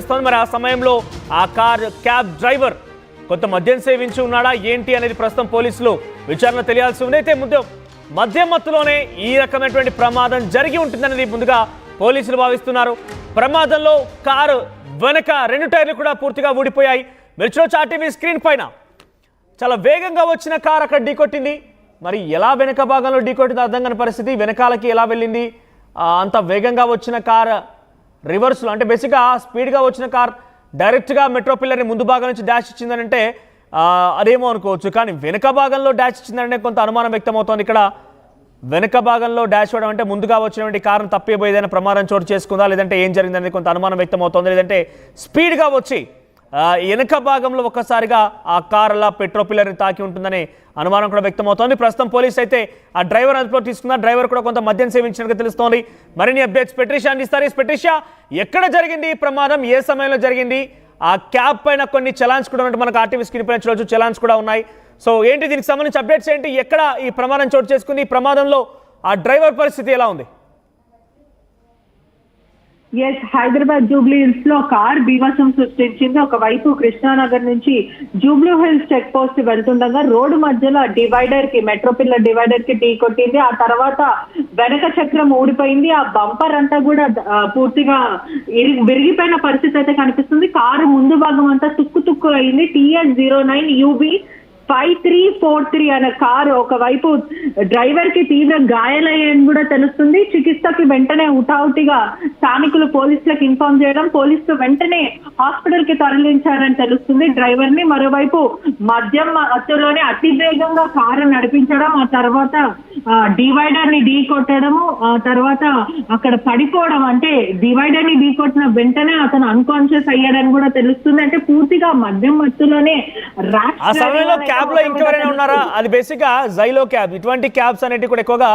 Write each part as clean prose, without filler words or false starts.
తెలుస్తోంది. మరి ఆ సమయంలో ఆ క్యాబ్ డ్రైవర్ కొంత మద్యం సేవించి ఉన్నాడా ఏంటి అనేది ప్రస్తుతం పోలీసులు విచారణ తెలియాల్సి ఉంది. అయితే ముందు మద్యం మత్తులోనే ఈ రకమైనటువంటి ప్రమాదం జరిగి ఉంటుందనేది ముందుగా పోలీసులు భావిస్తున్నారు. ప్రమాదంలో కారు వెనక 2 టైర్లు కూడా పూర్తిగా ఊడిపోయాయి. మీరు చూడొచ్చు ఆర్టీవీ స్క్రీన్ పైన చాలా వేగంగా వచ్చిన కారు అక్కడ ఢీకొట్టింది. మరి ఎలా వెనక భాగంలో ఢీకొట్టింది అర్థం కాని పరిస్థితి. వెనకాలకి ఎలా వెళ్ళింది? అంత వేగంగా వచ్చిన కార్ రివర్స్లో అంటే బేసిక్గా స్పీడ్గా వచ్చిన కార్ డైరెక్ట్గా మెట్రో పిల్లర్ని ముందు భాగం నుంచి డాష్ ఇచ్చిందనంటే అదేమో అనుకోవచ్చు. కానీ వెనక భాగంలో డాష్ ఇచ్చిందంటే కొంత అనుమానం వ్యక్తమవుతోంది. ఇక్కడ వెనక భాగంలో డాష్ ఇవ్వడం అంటే ముందుగా వచ్చినటువంటి కారును తప్పిపోయేదైనా ప్రమాదం చోటు చేసుకుందా, లేదంటే ఏం జరిగిందనేది కొంత అనుమానం వ్యక్తమవుతోంది. లేదంటే స్పీడ్గా వచ్చి వెనక భాగంలో ఒక్కసారిగా ఆ కార్ అలా పెట్రో పిల్లర్ని తాకి ఉంటుందనే అనుమానం కూడా వ్యక్తమవుతోంది. ప్రస్తుతం పోలీసు అయితే ఆ డ్రైవర్ అదుపులో తీసుకున్నారు. డ్రైవర్ కూడా కొంత మద్యం సేవించినట్టుగా తెలుస్తోంది. మరిన్ని అప్డేట్స్ పెట్రిషా అందిస్తారు. పెట్రిషా, ఎక్కడ జరిగింది ఈ ప్రమాదం, ఏ సమయంలో జరిగింది? ఆ క్యాబ్ పైన కొన్ని చలాన్స్ కూడా ఉన్నట్టు మనకు ఆర్టీవీ స్క్రీన్ పైన చూడవచ్చు, చలాన్స్ కూడా ఉన్నాయి. సో ఏంటి దీనికి సంబంధించి అప్డేట్స్ ఏంటి? ఎక్కడ ఈ ప్రమాదం చోటు చేసుకుంది? ఈ ప్రమాదంలో ఆ డ్రైవర్ పరిస్థితి ఎలా ఉంది? హైదరాబాద్ జూబ్లీ హిల్స్ లో కార్ బీభత్సం సృష్టించింది. ఒకవైపు కృష్ణానగర్ నుంచి జూబ్లీ హిల్స్ చెక్ పోస్ట్ వెళ్తుండగా రోడ్డు మధ్యలో డివైడర్ కి మెట్రో పిల్లర్ డివైడర్ కి ఢీ కొట్టింది. ఆ తర్వాత వెనక చక్రం ఊడిపోయింది. ఆ బంపర్ అంతా కూడా పూర్తిగా విరిగిపోయిన పరిస్థితి అయితే కనిపిస్తుంది. కారు ముందు భాగం అంతా తుక్కు అయింది. TS09 UB 5343 అనే కారు ఒకవైపు డ్రైవర్ కి తీవ్ర గాయాలయ్యని కూడా తెలుస్తుంది. చికిత్సకి వెంటనే హుటాహుటిగా స్థానికులు పోలీసులకు ఇన్ఫార్మ్ చేయడం, పోలీసులు వెంటనే హాస్పిటల్ కి తరలించారని తెలుస్తుంది డ్రైవర్ ని. మరోవైపు మద్యం మత్తులోనే అతి వేగంగా కారు నడిపించడం, ఆ తర్వాత డివైడర్ ని ఢీ కొట్టడము, ఆ తర్వాత అక్కడ పడిపోవడం. అంటే డివైడర్ ని ఢీ కొట్టిన వెంటనే అతను అన్కాన్షియస్ అయ్యాడని కూడా తెలుస్తుంది. అంటే పూర్తిగా మద్యం మత్తులోనే క్యాబ్ లో ఇంకెవరైనా ఉన్నారా? అది బేసిక్ గా జైలో క్యాబ్. ఇటువంటి క్యాబ్స్ అనేవి కూడా ఎక్కువగా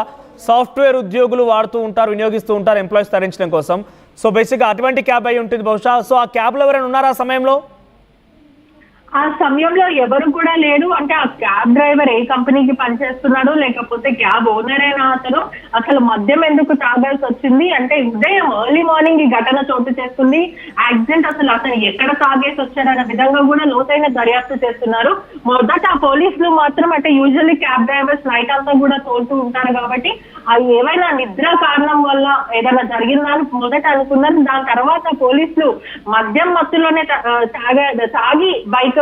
సాఫ్ట్వేర్ ఉద్యోగులు వాడుతూ ఉంటారు, వినియోగిస్తూ ఉంటారు ఎంప్లాయీస్ తరించడం కోసం. సో బేసిక్ గా అటువంటి క్యాబ్ అయి ఉంటుంది బహుశా. సో ఆ క్యాబ్ లో ఎవరైనా ఉన్నారా ఆ సమయంలో? ఆ సమయంలో ఎవరు కూడా లేడు. అంటే ఆ క్యాబ్ డ్రైవర్ ఏ కంపెనీకి పనిచేస్తున్నాడు, లేకపోతే క్యాబ్ ఓనర్ అయినా అతను అసలు మద్యం ఎందుకు తాగాల్సి వచ్చింది? అంటే ఉదయం ఎర్లీ మార్నింగ్ ఈ ఘటన చోటు చేస్తుంది. యాక్సిడెంట్ అసలు అతను ఎక్కడ తాగేసి వచ్చారన్న విధంగా కూడా లోతైన దర్యాప్తు చేస్తున్నారు. మొదట పోలీసులు మాత్రం అంటే యూజువల్లీ క్యాబ్ డ్రైవర్స్ నైట్ అంతా కూడా తోలుతూ ఉంటారు కాబట్టి అది ఏమైనా నిద్ర కారణం వల్ల ఏదైనా జరిగిందని మొదట అనుకున్నారు. దాని తర్వాత పోలీసులు మద్యం మత్తులోనే తాగి బైక్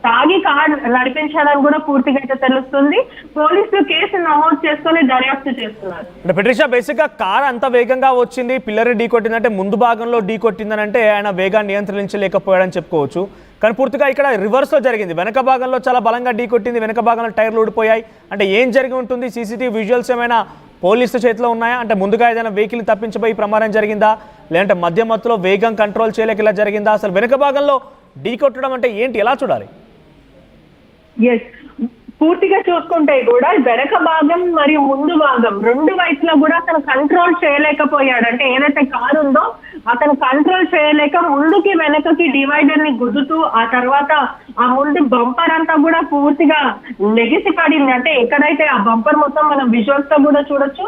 తాగి కార్ నడిపించాలని కూడా పూర్తిగా అయితే తెలుస్తుంది. పోలీసులు కేసు నమోదు చేసుకుని దర్యాప్తు చేస్తున్నారు. అంటే పెట్రిషా, బేసిక్ గా కార్ అంత వేగంగా వచ్చింది, పిల్లర్ ఢీ కొట్టిందంటే ముందు భాగంలో ఢీ కొట్టిందని అంటే ఆయన వేగాన్ని నియంత్రించలేకపోయాడని చెప్పుకోవచ్చు. కానీ పూర్తిగా ఇక్కడ రివర్స్ లో జరిగింది. వెనక భాగంలో చాలా బలంగా ఢీ కొట్టింది, వెనక భాగంలో టైర్లు ఊడిపోయాయి. అంటే ఏం జరిగి ఉంటుంది? CCTV విజువల్స్ ఏమైనా పోలీసు చేతిలో ఉన్నాయా? అంటే ముందుగా ఏదైనా వెహికల్ తప్పించబోయి ప్రమాదం జరిగిందా, లేదంటే మధ్య మత్తులో వేగం కంట్రోల్ చేయలేక ఇలా జరిగిందా? అసలు వెనక భాగంలో ఢీ కొట్టడం అంటే ఏంటి, ఎలా చూడాలి? పూర్తిగా చూసుకుంటే కూడా వెనక భాగం మరియు ముందు భాగం రెండు వైపులా కూడా అతను కంట్రోల్ చేయలేకపోయాడు. అంటే ఏదైతే కారు ఉందో అతను కంట్రోల్ చేయలేక ముందుకి వెనకకి డివైడర్ ని గుద్దుతూ ఆ తర్వాత ఆ ముందు బంపర్ అంతా కూడా పూర్తిగా లెగిసి పడింది. అంటే ఎక్కడైతే ఆ బంపర్ మొత్తం మనం విజువల్స్ తో కూడా చూడొచ్చు.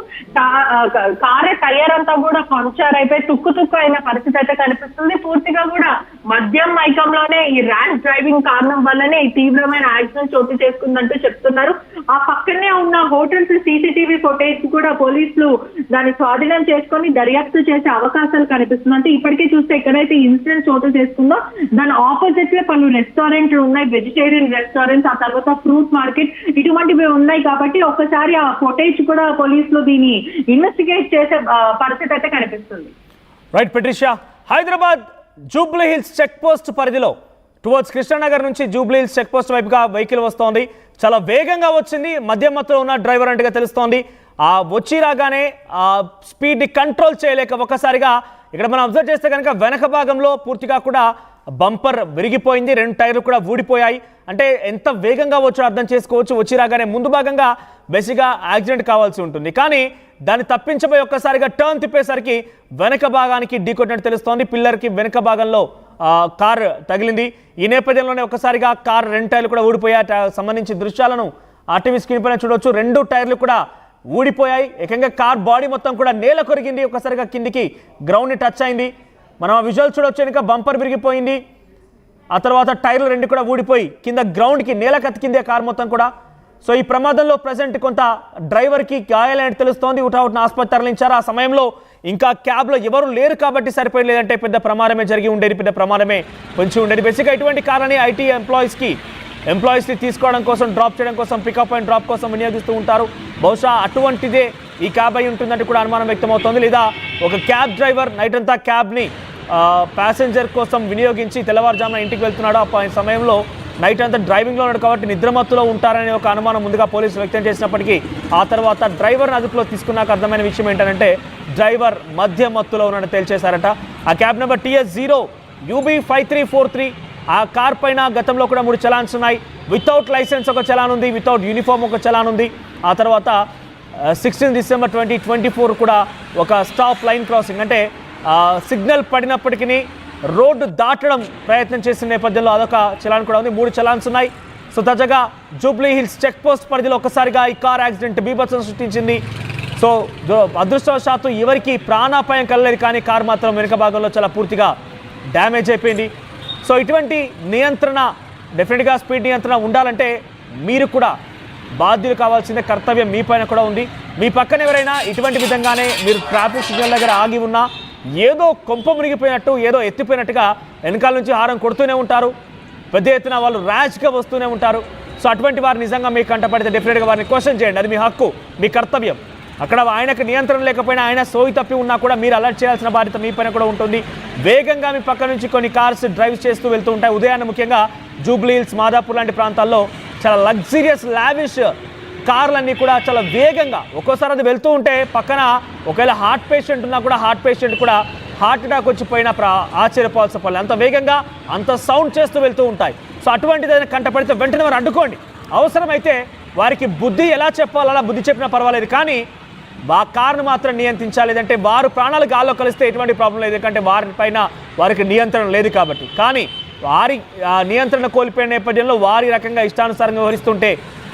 కారే టైర్ అంతా కూడా పంక్చర్ అయిపోయి తుక్కు అయిన పరిస్థితి అయితే కనిపిస్తుంది. పూర్తిగా కూడా మద్యం మైకంలోనే ఈ ర్యాష్ డ్రైవింగ్ కారణం వల్లనే ఈ తీవ్రమైన యాక్సిడెంట్ చోటు చేసుకుందంటూ చెప్తున్నారు. ఆ పక్కనే ఉన్న హోటల్స్ CCTV ఫుటేజ్ కూడా పోలీసులు దాన్ని స్వాధీనం చేసుకొని దర్యాప్తు చేసే అవకాశాలు కనిపిస్తుంది. అంటే ఇప్పటికే చూస్తే ఎక్కడైతే ఇన్సిడెంట్ చోటు చేసుకుందో దాని ఆపోజిట్ లో పలు రెస్టారెంట్లు ఉన్నాయి, వెజిటేరియన్ రెస్టారెంట్స్, ఆ తర్వాత ఫ్రూట్ మార్కెట్, ఇటువంటివి ఉన్నాయి. కాబట్టి ఒక్కసారి ఆ ఫుటేజ్ కూడా పోలీసులు దీన్ని ఇన్వెస్టిగేట్ చేసే పరిస్థితి అయితే కనిపిస్తుంది. Right Patricia, Hyderabad Jubilee Hills check post పరిధిలో టువర్డ్స్ కృష్ణానగర్ నుంచి జూబ్లీ హిల్స్ చెక్ పోస్ట్ వైపుగా వెహికల్ వస్తోంది. చాలా వేగంగా వచ్చింది, మధ్య మత్తులో ఉన్న డ్రైవర్ అంటగా తెలుస్తోంది. వచ్చి రాగానే స్పీడ్ని కంట్రోల్ చేయలేక ఒక్కసారిగా ఇక్కడ మనం అబ్జర్వ్ చేస్తే కనుక వెనక భాగంలో పూర్తిగా కూడా బంపర్ విరిగిపోయింది, 2 టైర్లు కూడా ఊడిపోయాయి. అంటే ఎంత వేగంగా వచ్చో అర్థం చేసుకోవచ్చు. వచ్చి రాగానే ముందు భాగంగా బేసిక్గా యాక్సిడెంట్ కావాల్సి ఉంటుంది, కానీ దాన్ని తప్పించబోయి ఒక్కసారిగా టర్న్ తిప్పేసరికి వెనక భాగానికి ఢీకొట్టినట్టు తెలుస్తోంది. పిల్లర్కి వెనక భాగంలో కార్ తగిలింది. ఈ నేపథ్యంలోనే ఒక్కసారిగా కార్ 2 టైర్లు కూడా ఊడిపోయాయి. సంబంధించిన దృశ్యాలను ఆర్టీవీ స్క్రీన్ పైన చూడవచ్చు. 2 టైర్లు కూడా ఊడిపోయాయి. ఏకంగా కార్ బాడీ మొత్తం కూడా నేల కొరిగింది. ఒక్కసారిగా కిందికి గ్రౌండ్ని టచ్ అయింది. మనం ఆ విజువల్ చూడొచ్చు, వెనుక బంపర్ విరిగిపోయింది, ఆ తర్వాత టైర్లు రెండు కూడా ఊడిపోయి కింద గ్రౌండ్కి నేలకు అతికిందే కారు మొత్తం కూడా. సో ఈ ప్రమాదంలో ప్రజెంట్ కొంత డ్రైవర్కి గాయాలని తెలుస్తోంది. ఉటావుట్న ఆసుపత్రి తరలించారు. ఆ సమయంలో ఇంకా క్యాబ్లో ఎవరు లేరు కాబట్టి సరిపోయి, లేదంటే పెద్ద ప్రమాదమే జరిగి ఉండేది, పెద్ద ప్రమాదమే పొంచి ఉండేది. బేసిక్గా ఇటువంటి కార్లని ఐటీ ఎంప్లాయీస్ని తీసుకోవడం కోసం, డ్రాప్ చేయడం కోసం, పికప్ అండ్ డ్రాప్ కోసం వినియోగిస్తూ ఉంటారు. బహుశా అటువంటిదే ఈ క్యాబ్ అయి ఉంటుందంటే కూడా అనుమానం వ్యక్తమవుతోంది. లేదా ఒక క్యాబ్ డ్రైవర్ నైట్ అంతా క్యాబ్ని ప్యాసింజర్ కోసం వినియోగించి తెల్లవారుజామున ఇంటికి వెళ్తున్నాడు. ఆ సమయంలో నైట్ అంతా డ్రైవింగ్లో ఉన్నాడు కాబట్టి నిద్రమత్తులో ఉంటారనే ఒక అనుమానం ముందుగా పోలీసులు వ్యక్తం చేసినప్పటికీ ఆ తర్వాత డ్రైవర్ని అదుపులో తీసుకున్నాక అర్థమైన విషయం ఏంటంటే డ్రైవర్ మధ్య మత్తులో ఉన్నాడని తేల్చేశారట. ఆ క్యాబ్ నెంబర్ TS0UB5343 ఆ కార్ పైన గతంలో కూడా 3 చలాన్స్ ఉన్నాయి. వితౌట్ లైసెన్స్ ఒక చలాన్ ఉంది, వితౌట్ యూనిఫామ్ ఒక చలాన్ ఉంది. ఆ తర్వాత 16 డిసెంబర్ 2024 కూడా ఒక స్టాప్ లైన్ క్రాసింగ్, అంటే సిగ్నల్ పడినప్పటికీ రోడ్డు దాటడం ప్రయత్నం చేసిన నేపథ్యంలో అదొక చలాన్ కూడా ఉంది. 3 చలాన్స్ ఉన్నాయి. సో తాజాగా జూబ్లీ హిల్స్ చెక్ పోస్ట్ పరిధిలో ఒక్కసారిగా ఈ కార్ యాక్సిడెంట్ బీభత్సం సృష్టించింది. సో అదృష్టవశాత్తు ఎవరికి ప్రాణాపాయం కలలేదు, కానీ కార్ మాత్రం వెనుక భాగంలో చాలా పూర్తిగా డ్యామేజ్ అయిపోయింది. సో ఇటువంటి నియంత్రణ, డెఫినెట్గా స్పీడ్ నియంత్రణ ఉండాలంటే మీరు కూడా బాధ్యులు కావాల్సిన కర్తవ్యం మీ పైన కూడా ఉంది. మీ పక్కన ఎవరైనా ఇటువంటి విధంగానే మీరు ట్రాఫిక్ సిగ్నల్ దగ్గర ఆగి ఉన్నా ఏదో కొంప మునిగిపోయినట్టు, ఏదో ఎత్తిపోయినట్టుగా వెనకాల నుంచి హారం కొడుతూనే ఉంటారు. పెద్ద ఎత్తున వాళ్ళు ర్యాష్గా వస్తూనే ఉంటారు. సో అటువంటి వారు నిజంగా మీకు కంటపడితే డెఫినెట్గా వారిని క్వశ్చన్ చేయండి. అది మీ హక్కు, మీ కర్తవ్యం. అక్కడ ఆయనకు నియంత్రణ లేకపోయినా, ఆయన సోయి తప్పి ఉన్నా కూడా మీరు అలర్ట్ చేయాల్సిన బాధ్యత మీ పైన కూడా ఉంటుంది. వేగంగా మీ పక్క నుంచి కొన్ని కార్స్ డ్రైవ్ చేస్తూ వెళ్తూ ఉంటాయి. ఉదయాన్నే ముఖ్యంగా జూబ్లీ హిల్స్, మాదాపూర్ లాంటి ప్రాంతాల్లో చాలా లగ్జరియస్ లావిష్ కార్లన్నీ కూడా చాలా వేగంగా, ఒక్కోసారి అది వెళ్తూ ఉంటే పక్కన ఒకవేళ హార్ట్ పేషెంట్ ఉన్నా కూడా హార్ట్ అటాక్ వచ్చిపోయినా ఆశ్చర్యపోవాల్సిన పని, అంత వేగంగా అంత సౌండ్ చేస్తూ వెళ్తూ ఉంటాయి. సో అటువంటిది ఏదైనా కంటపడితే వెంటనే వారు అడ్డుకోండి. అవసరమైతే వారికి బుద్ధి ఎలా చెప్పాలో అలా బుద్ధి చెప్పినా పర్వాలేదు, కానీ ఆ కారును మాత్రం నియంత్రించాలి. లేదంటే వారు ప్రాణాలు గాల్లో కలిస్తే ఎటువంటి ప్రాబ్లం లేదు, ఎందుకంటే వారిపైన వారికి నియంత్రణ లేదు కాబట్టి. కానీ వారి నియంత్రణ కోల్పోయిన నేపథ్యంలో వారి రకంగా ఇష్టానుసారంగా వ్యవహరిస్తుంటే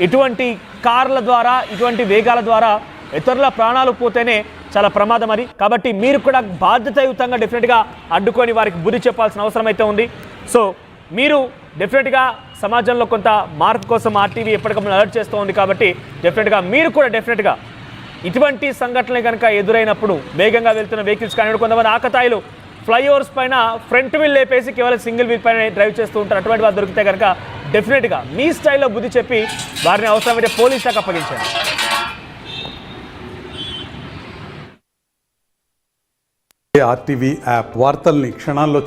ఇటువంటి కార్ల ద్వారా, ఇటువంటి వేగాల ద్వారా ఇతరుల ప్రాణాలు పోతేనే చాలా ప్రమాదం అది. కాబట్టి మీరు కూడా బాధ్యతాయుతంగా డెఫినెట్గా అడ్డుకొని వారికి బుద్ధి చెప్పాల్సిన అవసరం అయితే ఉంది. సో మీరు డెఫినెట్గా సమాజంలో కొంత మార్పు కోసం RTV ఎప్పటికప్పుడు అలర్ట్ చేస్తూ ఉంది కాబట్టి డెఫినెట్గా మీరు కూడా డెఫినెట్గా ఇటువంటి సంఘటనలు కనుక ఎదురైనప్పుడు వేగంగా వెళ్తున్న వెహికల్స్ కానీ, కొంతమంది ఆకతాయిలు ఫ్లైఓవర్స్ పైన ఫ్రంట్ వీల్ లేపేసి కేవలం సింగిల్ వీల్ పైన డ్రైవ్ చేస్తూ ఉంటారు. అటువంటి వారు దొరికితే కనుక డెఫినెట్గా మీ స్టైల్లో బుద్ధి చెప్పి వారిని అవసరమైతే పోలీసులకు అప్పగించండి. RTV యాప్ వార్తల్ని క్షణాల్లో